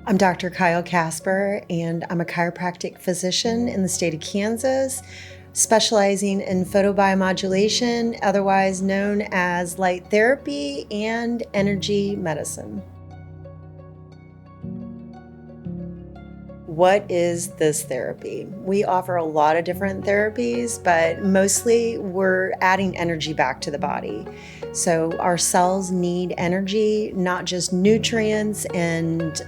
I'm Dr. Kyle Casper, and I'm a chiropractic physician in the state of Kansas, specializing in photobiomodulation, otherwise known as light therapy and energy medicine. What is this therapy? We offer a lot of different therapies, but mostly we're adding energy back to the body. So our cells need energy, not just nutrients and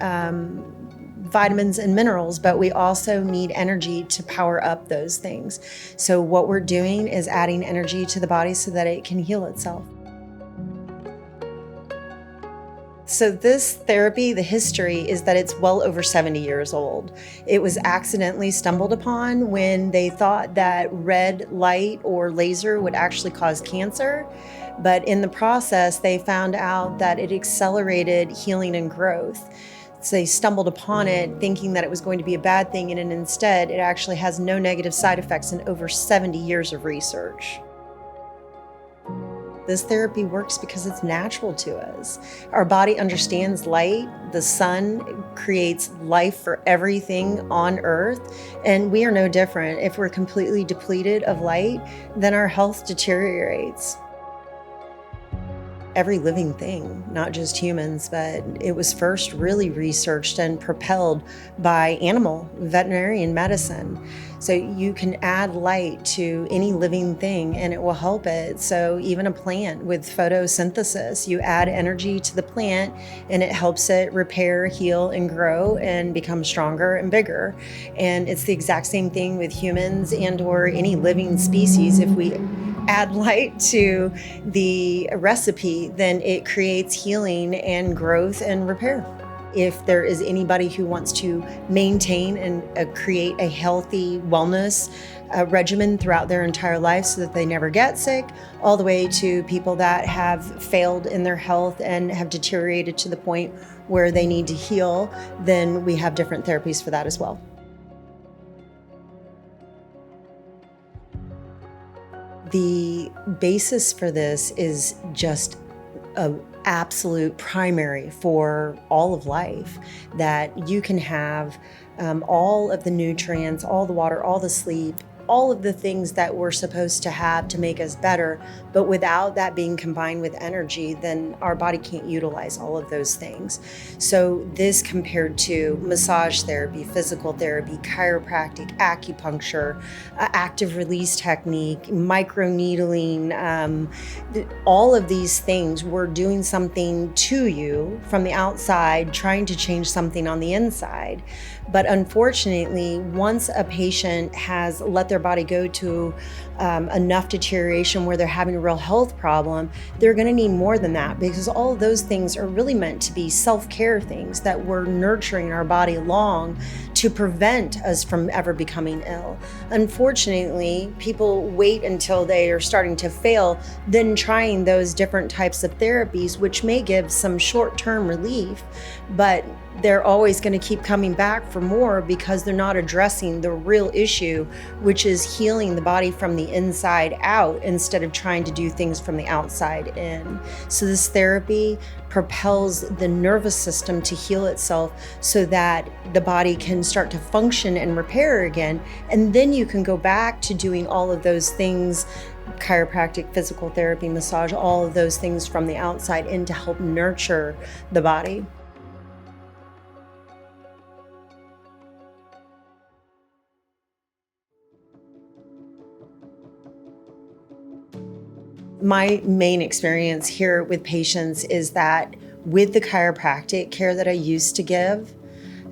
vitamins and minerals, but we also need energy to power up those things. So what we're doing is adding energy to the body so that it can heal itself. So this therapy, the history is that it's well over 70 years old. It was accidentally stumbled upon when they thought that red light or laser would actually cause cancer. But in the process, they found out that it accelerated healing and growth. So they stumbled upon it thinking that it was going to be a bad thing, and instead, it actually has no negative side effects in over 70 years of research. This therapy works because it's natural to us. Our body understands light. The sun creates life for everything on earth, and we are no different. If we're completely depleted of light, then our health deteriorates. Every living thing, not just humans, but it was first really researched and propelled by animal veterinarian medicine. So you can add light to any living thing and it will help it. So even a plant with photosynthesis, you add energy to the plant and it helps it repair, heal, and grow and become stronger and bigger. And it's the exact same thing with humans and or any living species. If we add light to the recipe, then it creates healing and growth and repair. If there is anybody who wants to maintain and create a healthy wellness regimen throughout their entire life so that they never get sick, all the way to people that have failed in their health and have deteriorated to the point where they need to heal, then we have different therapies for that as well. The basis for this is just an absolute primary for all of life, that you can have all of the nutrients, all the water, all the sleep, all of the things that we're supposed to have to make us better, but without that being combined with energy, then our body can't utilize all of those things. So this compared to massage therapy, physical therapy, chiropractic, acupuncture, active release technique, microneedling, all of these things, we're doing something to you from the outside, trying to change something on the inside. But unfortunately, once a patient has let their body go to enough deterioration where they're having a real health problem, they're going to need more than that, because all of those things are really meant to be self-care things that we're nurturing our body along to prevent us from ever becoming ill. Unfortunately, people wait until they are starting to fail, then trying those different types of therapies, which may give some short-term relief, but they're always going to keep coming back for more because they're not addressing the real issue, which is healing the body from the inside out instead of trying to do things from the outside in. So this therapy propels the nervous system to heal itself so that the body can start to function and repair again. And then you can go back to doing all of those things, chiropractic, physical therapy, massage, all of those things from the outside in to help nurture the body. My main experience here with patients is that with the chiropractic care that I used to give,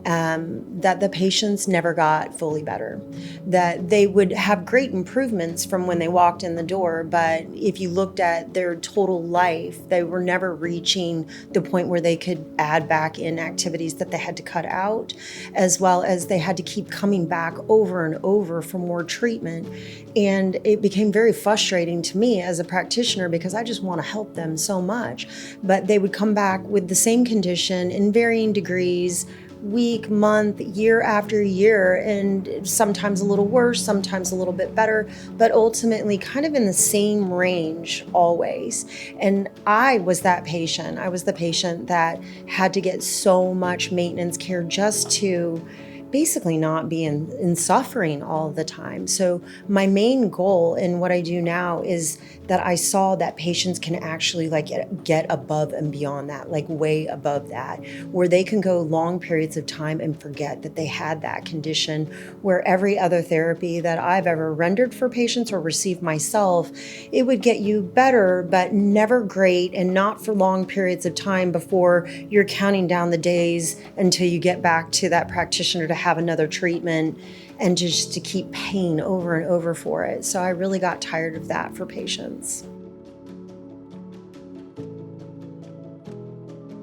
that the patients never got fully better, that they would have great improvements from when they walked in the door, but if you looked at their total life, they were never reaching the point where they could add back in activities that they had to cut out, as well as they had to keep coming back over and over for more treatment. And it became very frustrating to me as a practitioner because I just want to help them so much, but they would come back with the same condition in varying degrees, week, month, year after year, and sometimes a little worse, sometimes a little bit better, but ultimately kind of in the same range always. And I was that patient. I was the patient that had to get so much maintenance care just to basically not be in suffering all the time. So my main goal in what I do now is that I saw that patients can actually like get above and beyond that, like way above that, where they can go long periods of time and forget that they had that condition, where every other therapy that I've ever rendered for patients or received myself, it would get you better, but never great, and not for long periods of time before you're counting down the days until you get back to that practitioner to have another treatment, and just to keep paying over and over for it. So I really got tired of that for patients.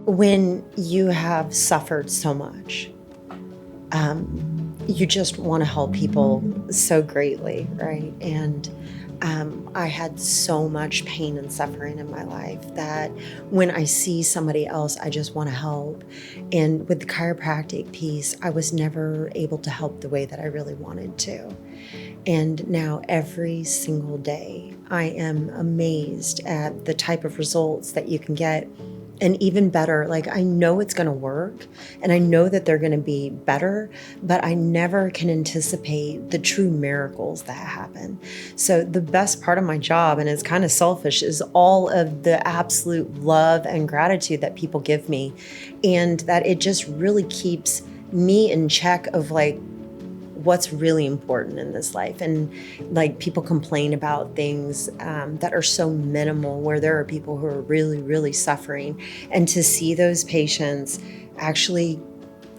When you have suffered so much, you just want to help people so greatly, right? And I had so much pain and suffering in my life that when I see somebody else, I just want to help. And with the chiropractic piece, I was never able to help the way that I really wanted to. And now every single day, I am amazed at the type of results that you can get. And even better, like I know it's going to work and I know that they're going to be better, but I never can anticipate the true miracles that happen. So the best part of my job, and it's kind of selfish, is all of the absolute love and gratitude that people give me, and that it just really keeps me in check of like what's really important in this life. And like people complain about things that are so minimal, where there are people who are really, really suffering. And to see those patients actually,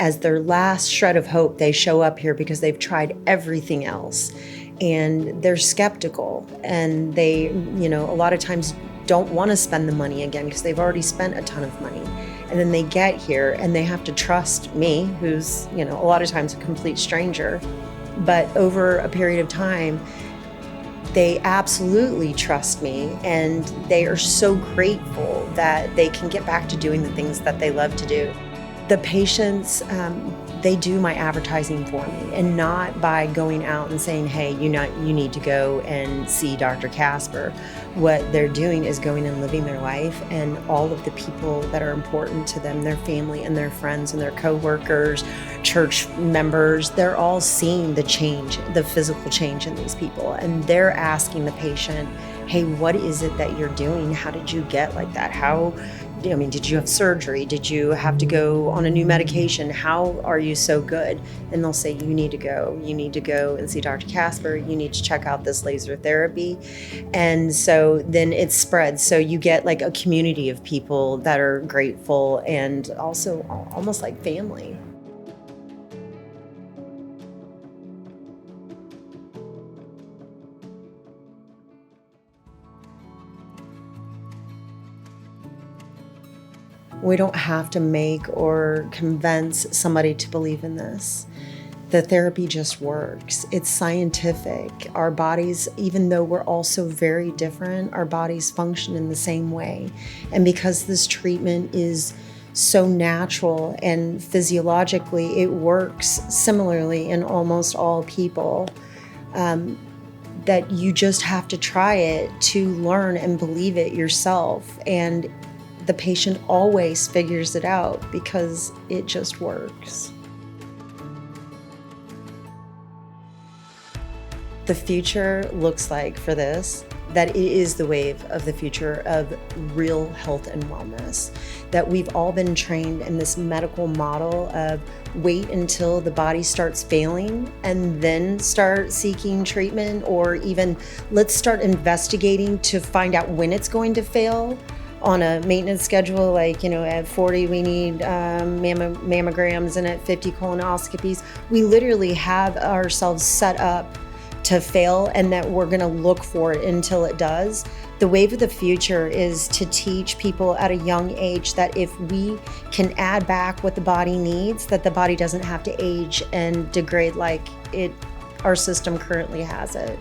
as their last shred of hope, they show up here because they've tried everything else and they're skeptical, and they, you know, a lot of times don't want to spend the money again because they've already spent a ton of money. And then they get here and they have to trust me, who's, you know, a lot of times a complete stranger. But over a period of time, they absolutely trust me, and they are so grateful that they can get back to doing the things that they love to do. The patients, they do my advertising for me, and not by going out and saying, hey, you need to go and see Dr. Casper. What they're doing is going and living their life, and all of the people that are important to them, their family and their friends and their coworkers, church members, they're all seeing the change, the physical change in these people. And they're asking the patient, hey, what is it that you're doing? How did you get like that? Did you have surgery? Did you have to go on a new medication? How are you so good? And they'll say, you need to go and see Dr. Casper. You need to check out this laser therapy. And so then it spreads. So you get like a community of people that are grateful and also almost like family. We don't have to make or convince somebody to believe in this. The therapy just works. It's scientific. Our bodies, even though we're all so very different, our bodies function in the same way. And because this treatment is so natural and physiologically, it works similarly in almost all people, that you just have to try it to learn and believe it yourself. And the patient always figures it out because it just works. The future looks like for this, that it is the wave of the future of real health and wellness, that we've all been trained in this medical model of wait until the body starts failing and then start seeking treatment, or even let's start investigating to find out when it's going to fail on a maintenance schedule. Like, at 40 we need mammograms, and at 50 colonoscopies. We literally have ourselves set up to fail, and that we're going to look for it until it does. The wave of the future is to teach people at a young age that if we can add back what the body needs, that the body doesn't have to age and degrade like our system currently has it.